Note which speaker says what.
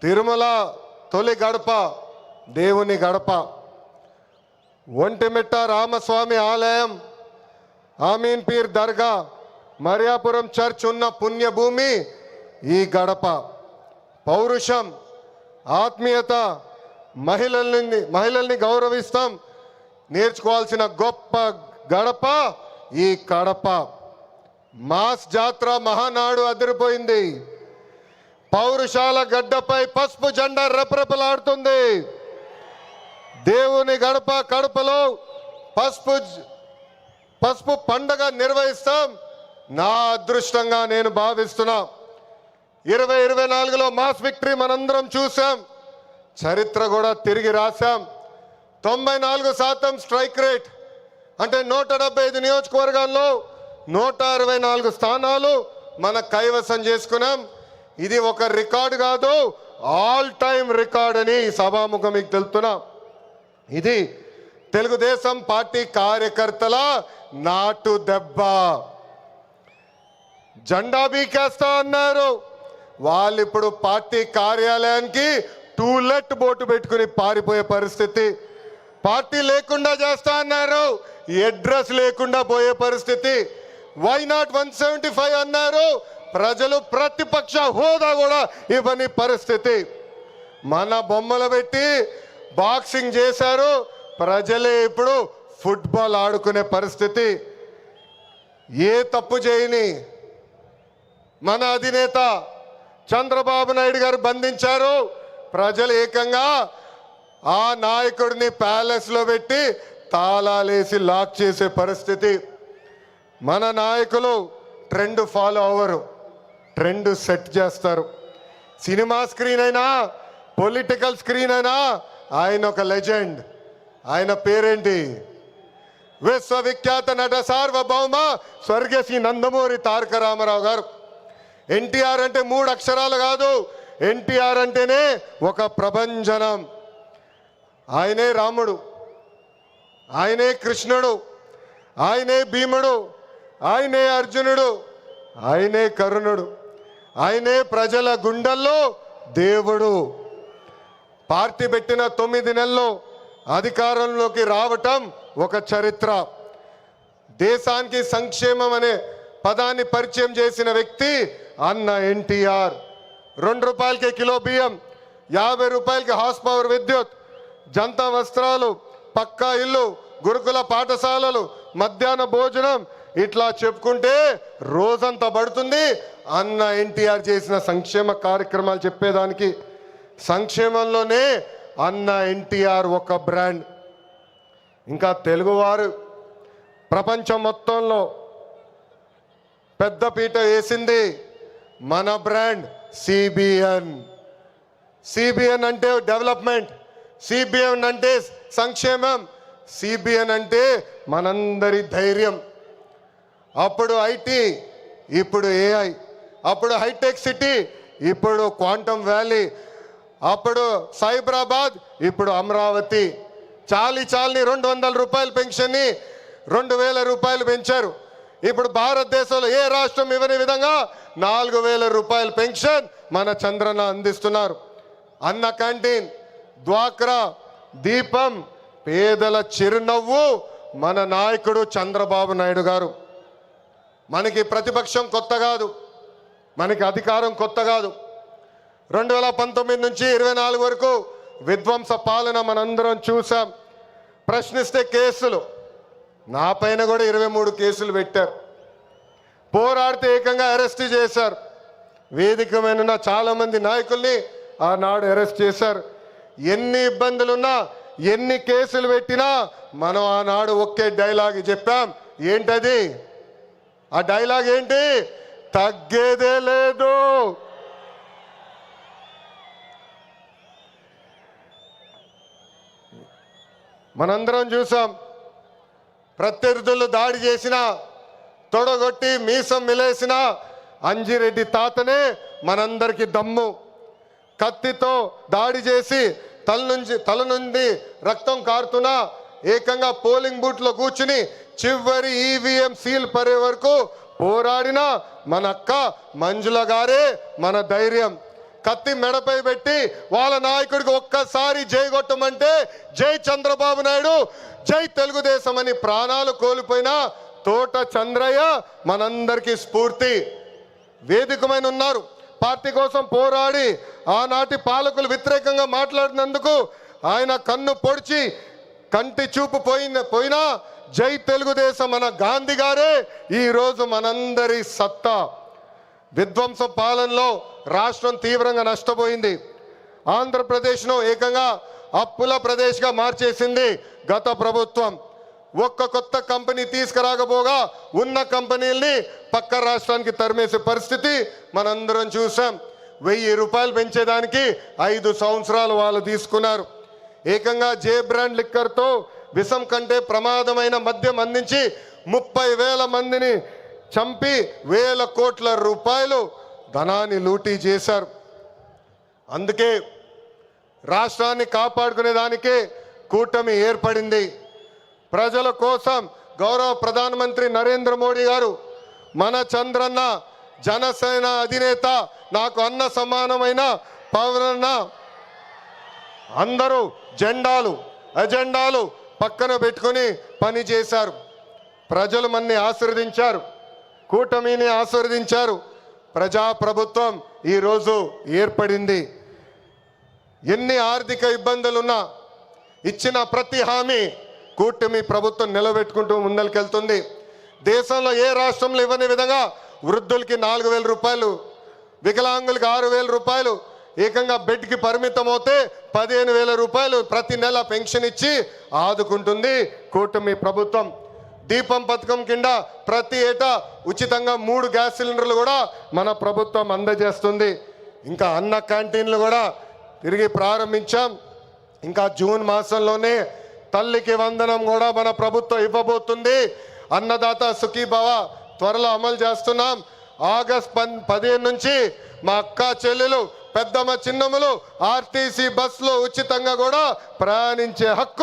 Speaker 1: తిరుమల తొలి గడప దేవుని గడప, ఒంటిమిట్ట రామస్వామి ఆలయం, ఆమీన్ పీర్ దర్గా, మరియాపురం చర్చ్ ఉన్న పుణ్యభూమి ఈ గడప. పౌరుషం, ఆత్మీయత, మహిళల్ని గౌరవిస్తాం నేర్చుకోవాల్సిన గొప్ప గడప ఈ కడప. మాస్ జాత్ర మహానాడు అదిరిపోయింది. పౌరుషాల గడ్డపై పసుపు జెండా రెపరెపలాడుతుంది. దేవుని గడప కడపలో పసుపు పండగ నిర్వహిస్తాం. నా అదృష్టంగా నేను భావిస్తున్నా. 2024లో మాస్ విక్టరీ మనందరం చూసాం, చరిత్ర కూడా తిరిగి రాశాం. 94% స్ట్రైక్ రేట్ అంటే 175 నియోజకవర్గాల్లో 164 స్థానాలు మన కైవసం చేసుకున్నాం. ఇది ఒక రికార్డు కాదు, ఆల్ టైమ్ రికార్డ్ అని సభాముఖం మీకు తెలుపుతున్నా. ఇది తెలుగుదేశం పార్టీ కార్యకర్తల నాటు దెబ్బ. జెండా బీకేస్తా అన్నారు, వాళ్ళు ఇప్పుడు పార్టీ కార్యాలయానికి టూలెట్ బోటు పెట్టుకుని పారిపోయే పరిస్థితి. పార్టీ లేకుండా చేస్తా అన్నారు, అడ్రస్ లేకుండా పోయే పరిస్థితి. వై నాట్ 175 అన్నారు, ప్రజలు ప్రతిపక్ష హోదా కూడా ఇవ్వని పరిస్థితి. మన బొమ్మలు పెట్టి బాక్సింగ్ చేశారు, ప్రజలే ఇప్పుడు ఫుట్బాల్ ఆడుకునే పరిస్థితి. ఏ తప్పు చేయని మన అధినేత చంద్రబాబు నాయుడు గారు బంధించారు. ప్రజలు ఏకంగా ఆ నాయకుడిని ప్యాలెస్లో పెట్టి తాళాలేసి లాక్ చేసే పరిస్థితి. మన నాయకులు ట్రెండ్ ఫాలో అవ్వరు, ట్రెండ్ సెట్ చేస్తారు. సినిమా స్క్రీన్ అయినా పొలిటికల్ స్క్రీన్ అయినా ఆయన ఒక లెజెండ్. ఆయన పేరేంటి? విశ్వవిఖ్యాత నట సార్వభౌమ స్వర్గీయ శ్రీ నందమూరి తారక రామారావు గారు. ఎన్టీఆర్ అంటే 3 అక్షరాలు కాదు, ఎన్టీఆర్ అంటేనే ఒక ప్రభంజనం. ఆయనే రాముడు, ఆయనే కృష్ణుడు, ఆయనే భీముడు, ఆయనే అర్జునుడు, ఆయనే కరుణుడు, ఆయనే ప్రజల గుండెల్లో దేవుడు. పార్టీ పెట్టిన 9 నెలల్లో అధికారంలోకి రావటం ఒక చరిత్ర. దేశానికి సంక్షేమం అనే పదాన్ని పరిచయం చేసిన వ్యక్తి అన్న ఎన్టీఆర్. 2 రూపాయలకే కిలో బియ్యం, 50 రూపాయలకి హార్స్ పవర్ విద్యుత్, జంతా వస్త్రాలు, పక్కా ఇల్లు, గురుకుల పాఠశాలలు, మధ్యాహ్న భోజనం, ఇట్లా చెప్పుకుంటే రోజంతా పడుతుంది అన్న ఎన్టీఆర్ చేసిన సంక్షేమ కార్యక్రమాలు చెప్పేదానికి. సంక్షేమంలోనే అన్న ఎన్టీఆర్ ఒక బ్రాండ్. ఇంకా తెలుగువారు ప్రపంచం మొత్తంలో పెద్ద పీట వేసింది మన బ్రాండ్ సిబిఎన్. సిబిఎన్ అంటే డెవలప్మెంట్, సిబిఎన్ అంటే సంక్షేమం, సిబిఎన్ అంటే మనందరి ధైర్యం. అప్పుడు ఐటీ, ఇప్పుడు ఏఐ, అప్పుడు హైటెక్ సిటీ, ఇప్పుడు క్వాంటమ్ వ్యాలీ, అప్పుడు సైబరాబాద్, ఇప్పుడు అమరావతి. చాలని 200 రూపాయల పెన్షన్ని 2000 రూపాయలు పెంచారు. ఇప్పుడు భారతదేశంలో ఏ రాష్ట్రం ఇవ్వని విధంగా 4000 రూపాయల పెన్షన్ మన చంద్రన్న అందిస్తున్నారు. అన్న క్యాంటీన్, డ్వాక్రా, దీపం, పేదల చిరునవ్వు మన నాయకుడు చంద్రబాబు నాయుడు గారు. మనకి ప్రతిపక్షం కొత్త కాదు, మనకి అధికారం కొత్త కాదు. 2019 నుంచి 24 వరకు విధ్వంస పాలన మనందరం చూసాం. ప్రశ్నిస్తే కేసులు, నా పైన కూడా 23 కేసులు పెట్టారు. పోరాడితే ఏకంగా అరెస్ట్ చేశారు. వేదిక మీద చాలా మంది నాయకుల్ని ఆనాడు అరెస్ట్ చేశారు. ఎన్ని ఇబ్బందులున్నా, ఎన్ని కేసులు పెట్టినా మనం ఆనాడు ఒకే డైలాగ్ చెప్పాం. ఏంటది? ఆ డైలాగ్ ఏంటి? తగ్గేదే లేదు. మనందరం చూసాం, ప్రత్యర్థులు దాడి చేసిన, తొడగొట్టి మీసం మిలేసిన అంజిరెడ్డి తాతనే మనందరికీ దమ్ము. కత్తితో దాడి చేసి తల నుండి రక్తం కారుతున్నా ఏకంగా పోలింగ్ బూత్లో కూర్చుని చివరి ఈవీఎం సీల్ పడే వరకు పోరాడిన మన అక్క మంజుల గారే మన ధైర్యం. కత్తి మెడపై పెట్టి వాళ్ళ నాయకుడికి ఒక్కసారి జై కొట్టమంటే జై చంద్రబాబు నాయుడు, జై తెలుగుదేశం అని ప్రాణాలు కోల్పోయిన తోట చంద్రయ్య మనందరికీ స్ఫూర్తి. వేదికమైన ఉన్నారు. పార్టీ కోసం పోరాడి ఆనాటి పాలకులు వ్యతిరేకంగా మాట్లాడినందుకు ఆయన కన్ను పొడిచి కంటి చూపు పోయినా జై తెలుగుదేశం మన గాంధీ గారే ఈరోజు మనందరి సత్తా. విధ్వంస పాలనలో రాష్ట్రం తీవ్రంగా నష్టపోయింది. ఆంధ్రప్రదేశ్ను ఏకంగా అప్పుల ప్రదేశ్గా మార్చేసింది గత ప్రభుత్వం. ఒక్క కొత్త కంపెనీ తీసుకురాకపోగా ఉన్న కంపెనీల్ని పక్క రాష్ట్రానికి తరిమేసే పరిస్థితి మనందరం చూసాం. 1000 రూపాయలు పెంచేదానికి 5 సంవత్సరాలు వాళ్ళు తీసుకున్నారు. ఏకంగా జే బ్రాండ్ లిక్కర్తో విషం కంటే ప్రమాదమైన మద్యం అందించి 30,000 మందిని చంపి 1,000 కోట్ల రూపాయలు ధనాన్ని లూటీ చేశారు. అందుకే రాష్ట్రాన్ని కాపాడుకునే దానికే కూటమి ఏర్పడింది. ప్రజల కోసం గౌరవ ప్రధానమంత్రి నరేంద్ర మోడీ గారు మన చంద్రన్న జనసేన అధినేత, నాకు అన్న సమానమైన పవనన్న అందరూ అజెండాలు పక్కన పెట్టుకుని పని చేశారు. ప్రజలు మన్ని ఆశీర్వదించారు, కూటమిని ఆశీర్వదించారు. ప్రజాప్రభుత్వం ఈరోజు ఏర్పడింది. ఎన్ని ఆర్థిక ఇబ్బందులున్నా ఇచ్చిన ప్రతి హామీ కూటమి ప్రభుత్వం నిలబెట్టుకుంటూ ముందరికెళ్తుంది. దేశంలో ఏ రాష్ట్రంలో ఇవ్వని విధంగా వృద్ధులకి 4,000 రూపాయలు, వికలాంగులకి 6,000 రూపాయలు, ఏకంగా బెడ్కి పరిమితం అవుతే 15,000 రూపాయలు ప్రతి నెల పెన్షన్ ఇచ్చి ఆదుకుంటుంది కూటమి ప్రభుత్వం. దీపం పథకం కింద ప్రతి ఏటా ఉచితంగా 3 గ్యాస్ సిలిండర్లు కూడా మన ప్రభుత్వం అందజేస్తుంది. ఇంకా అన్న క్యాంటీన్లు కూడా తిరిగి ప్రారంభించాం. ఇంకా జూన్ మాసంలోనే తల్లికి వందనం కూడా మన ప్రభుత్వం ఇవ్వబోతుంది. అన్నదాత సుఖీభవ త్వరలో అమలు చేస్తున్నాం. ఆగస్ట్ 15 నుంచి మా అక్క చెల్లెలు, పెద్దమ్మ, చిన్నమ్మలు ఆర్టీసీ బస్సులో ఉచితంగా కూడా ప్రయాణించే హక్కు